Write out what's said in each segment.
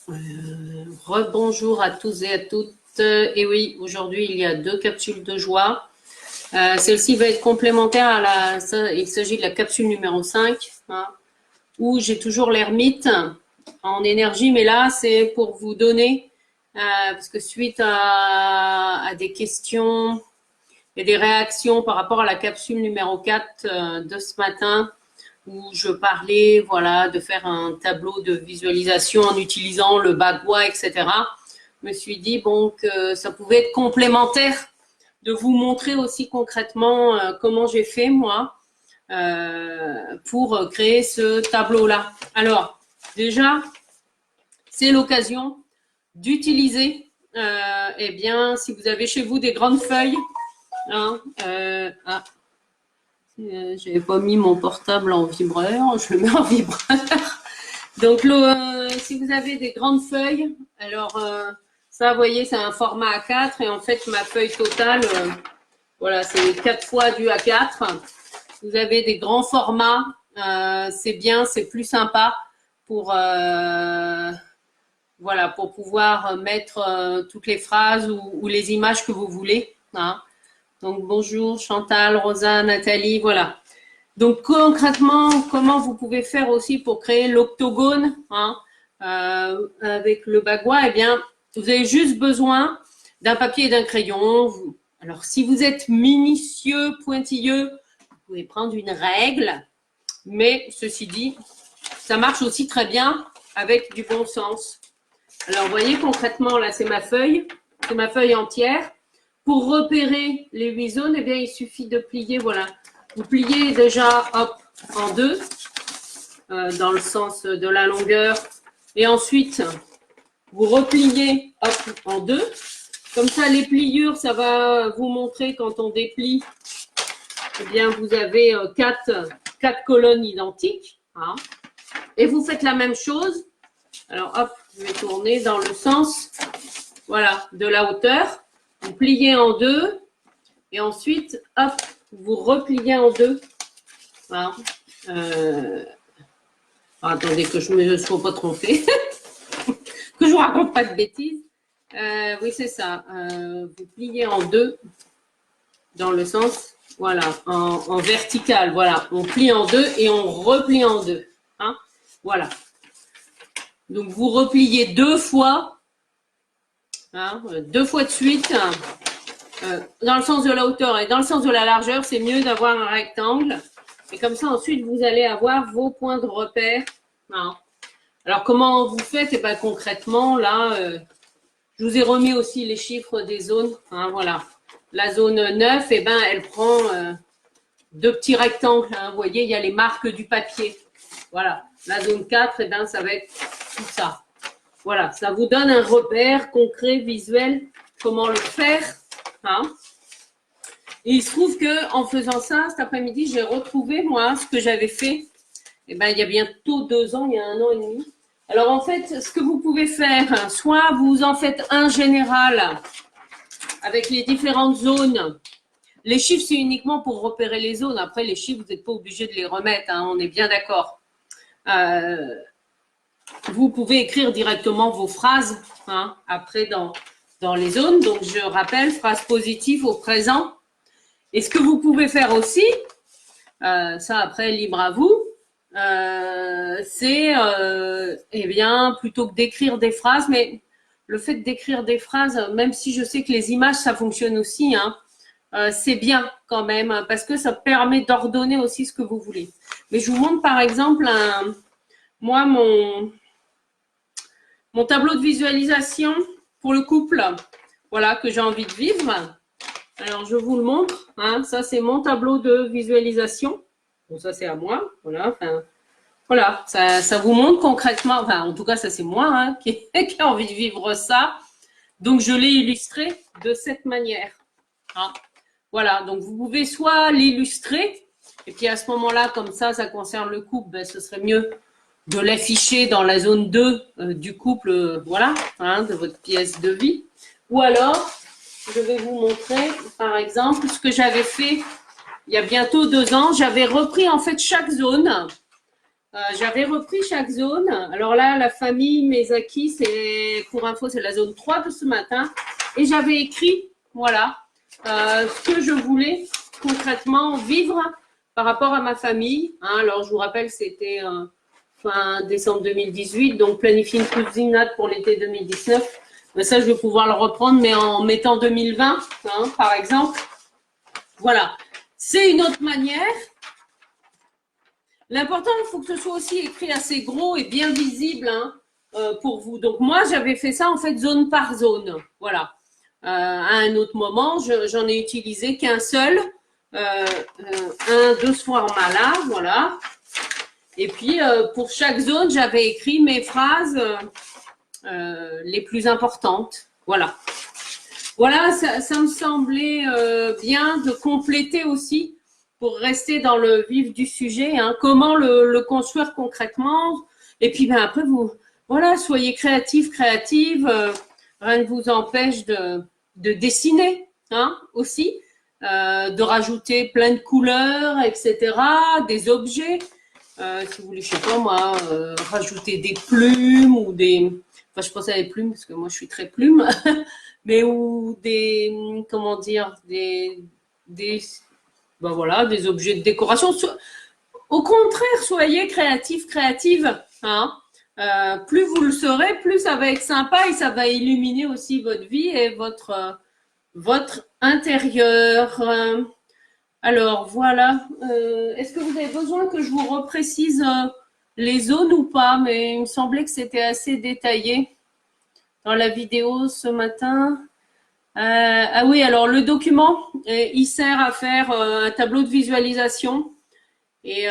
Rebonjour à tous et à toutes. Et oui, aujourd'hui, il y a 2 capsules de joie. Celle-ci va être complémentaire à il s'agit de la capsule numéro 5, hein, où j'ai toujours l'ermite en énergie, mais là, c'est pour vous donner, parce que suite à des questions et des réactions par rapport à la capsule numéro 4 de ce matin, où je parlais, voilà, de faire un tableau de visualisation en utilisant le bagua, etc. Je me suis dit, bon, que ça pouvait être complémentaire de vous montrer aussi concrètement comment j'ai fait, moi, pour créer ce tableau-là. Alors, déjà, c'est l'occasion d'utiliser, eh bien, si vous avez chez vous des grandes feuilles, hein, j'avais pas mis mon portable en vibreur, je le mets en vibreur. Donc, si vous avez des grandes feuilles, alors ça, vous voyez, c'est un format A4 et en fait, ma feuille totale, voilà, c'est 4 fois du A4. Vous avez des grands formats, c'est bien, c'est plus sympa pour, voilà, pour pouvoir mettre toutes les phrases ou les images que vous voulez, hein. Donc, bonjour Chantal, Rosa, Nathalie, voilà. Donc, concrètement, comment vous pouvez faire aussi pour créer l'octogone, hein, avec le bagua? Eh bien, vous avez juste besoin d'un papier et d'un crayon. Alors, si vous êtes minutieux, pointilleux, vous pouvez prendre une règle, mais ceci dit, ça marche aussi très bien avec du bon sens. Alors, vous voyez concrètement, là, c'est ma feuille entière. Pour repérer les 8 zones, eh bien, il suffit de plier, voilà. Vous pliez déjà, hop, en 2, dans le sens de la longueur. Et ensuite, vous repliez, hop, en 2. Comme ça, les pliures, ça va vous montrer quand on déplie, eh bien, vous avez 4 colonnes identiques, hein. Et vous faites la même chose. Alors, hop, je vais tourner dans le sens, voilà, de la hauteur. Vous pliez en 2 et ensuite, hop, vous repliez en 2. Voilà. Attendez que je ne me sois pas trompée, que je ne vous raconte pas de bêtises. Oui, c'est ça. Vous pliez en 2 dans le sens, voilà, en vertical. Voilà, on plie en 2 et on replie en 2. Hein, voilà. Donc, vous repliez 2 fois. Hein, 2 fois de suite, dans le sens de la hauteur et dans le sens de la largeur, c'est mieux d'avoir un rectangle. Et comme ça, ensuite, vous allez avoir vos points de repère. Hein. Alors, comment vous faites? Et bien, concrètement, là, je vous ai remis aussi les chiffres des zones. Hein, voilà. La zone 9, eh ben, elle prend 2 petits rectangles. Hein, vous voyez, il y a les marques du papier. Voilà. La zone 4, eh ben, ça va être tout ça. Voilà, ça vous donne un repère concret, visuel, comment le faire. Hein. Et il se trouve qu'en faisant ça, cet après-midi, j'ai retrouvé, moi, ce que j'avais fait il y a bientôt 2 ans, il y a 1 an et demi. Alors, en fait, ce que vous pouvez faire, soit vous en faites un général avec les différentes zones. Les chiffres, c'est uniquement pour repérer les zones. Après, les chiffres, vous n'êtes pas obligé de les remettre, hein, on est bien d'accord. Vous pouvez écrire directement vos phrases, hein, après dans les zones. Donc, je rappelle, phrase positive au présent. Et ce que vous pouvez faire aussi, ça après, libre à vous, c'est, eh bien, plutôt que d'écrire des phrases, mais le fait d'écrire des phrases, même si je sais que les images, ça fonctionne aussi, hein, c'est bien quand même, parce que ça permet d'ordonner aussi ce que vous voulez. Mais je vous montre par exemple, moi, mon tableau de visualisation pour le couple, voilà, que j'ai envie de vivre. Alors, je vous le montre. Hein, ça, c'est mon tableau de visualisation. Bon, ça, c'est à moi. Voilà, enfin, voilà, ça vous montre concrètement. Enfin, en tout cas, ça, c'est moi, hein, qui a envie de vivre ça. Donc, je l'ai illustré de cette manière. Hein, voilà, donc vous pouvez soit l'illustrer, et puis à ce moment-là, comme ça concerne le couple, ben, ce serait mieux de l'afficher dans la zone 2 du couple, voilà, hein, de votre pièce de vie. Ou alors, je vais vous montrer, par exemple, ce que j'avais fait il y a bientôt 2 ans. J'avais repris en fait chaque zone j'avais repris chaque zone. Alors là, la famille, mes acquis, c'est pour info, c'est la zone 3 de ce matin. Et j'avais écrit, voilà, ce que je voulais concrètement vivre par rapport à ma famille. Hein, alors, je vous rappelle, c'était fin décembre 2018, donc planifier une cousinade pour l'été 2019. Mais ça, je vais pouvoir le reprendre, mais en mettant 2020, hein, par exemple. Voilà. C'est une autre manière. L'important, il faut que ce soit aussi écrit assez gros et bien visible hein, pour vous. Donc, moi, j'avais fait ça en fait zone par zone. Voilà. À un autre moment, j'en ai utilisé qu'un seul. De ce format-là, voilà. Et puis, pour chaque zone, j'avais écrit mes phrases les plus importantes. Voilà. Voilà, ça me semblait bien de compléter aussi pour rester dans le vif du sujet. Hein, comment le construire concrètement. Et puis, ben, après, vous, voilà, soyez créatifs, créatives. Rien ne vous empêche de dessiner hein, aussi. De rajouter plein de couleurs, etc., des objets. Si vous voulez, je sais pas moi, rajouter des plumes ou des... Enfin, je pense à des plumes parce que moi, je suis très plume. Mais ou des... Comment dire des ben voilà, des objets de décoration. Au contraire, soyez créatifs, créatives. Hein. Plus vous le serez, plus ça va être sympa et ça va illuminer aussi votre vie et votre intérieur. Alors, voilà. Est-ce que vous avez besoin que je vous reprécise les zones ou pas? Mais il me semblait que c'était assez détaillé dans la vidéo ce matin. Ah oui, alors le document, il sert à faire un tableau de visualisation. Et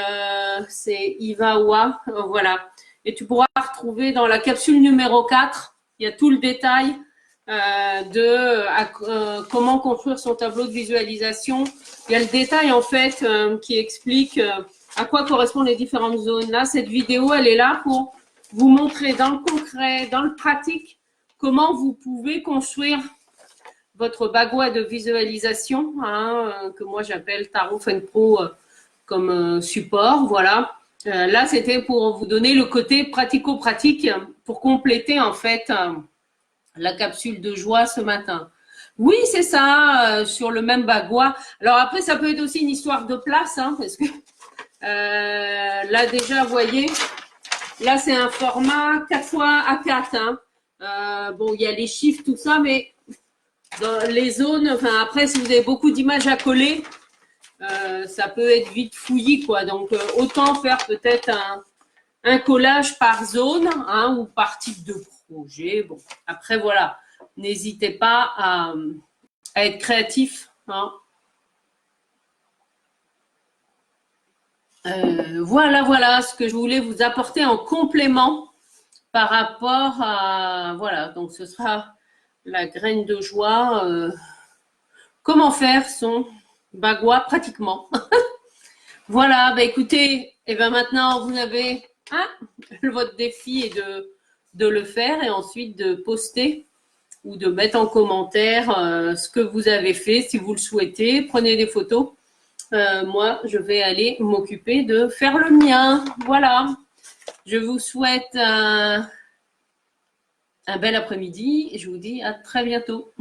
c'est Ivawa, voilà. Et tu pourras retrouver dans la capsule numéro 4, il y a tout le détail comment construire son tableau de visualisation. Il y a le détail en fait qui explique à quoi correspondent les différentes zones. Là, cette vidéo, elle est là pour vous montrer dans le concret, dans le pratique, comment vous pouvez construire votre bagua de visualisation, hein, que moi j'appelle Tarot Fun Pro comme support. Voilà. Là, c'était pour vous donner le côté pratico-pratique pour compléter en fait la capsule de joie ce matin. Oui, c'est ça, sur le même bagua. Alors après, ça peut être aussi une histoire de place, hein, parce que là déjà, vous voyez, là c'est un format 4 x A4. Hein. Bon, il y a les chiffres, tout ça, mais dans les zones, enfin après, si vous avez beaucoup d'images à coller, ça peut être vite fouillis, quoi. Donc, autant faire peut-être un collage par zone hein, ou par type de projet. Bon, après, voilà, n'hésitez pas à être créatif. Hein. Voilà ce que je voulais vous apporter en complément par rapport à... Voilà, donc ce sera la graine de joie. Comment faire son bagua pratiquement. Voilà, bah écoutez, et ben maintenant vous avez votre défi est de le faire et ensuite de poster ou de mettre en commentaire ce que vous avez fait si vous le souhaitez. Prenez des photos. Moi, je vais aller m'occuper de faire le mien. Voilà. Je vous souhaite un bel après-midi et je vous dis à très bientôt.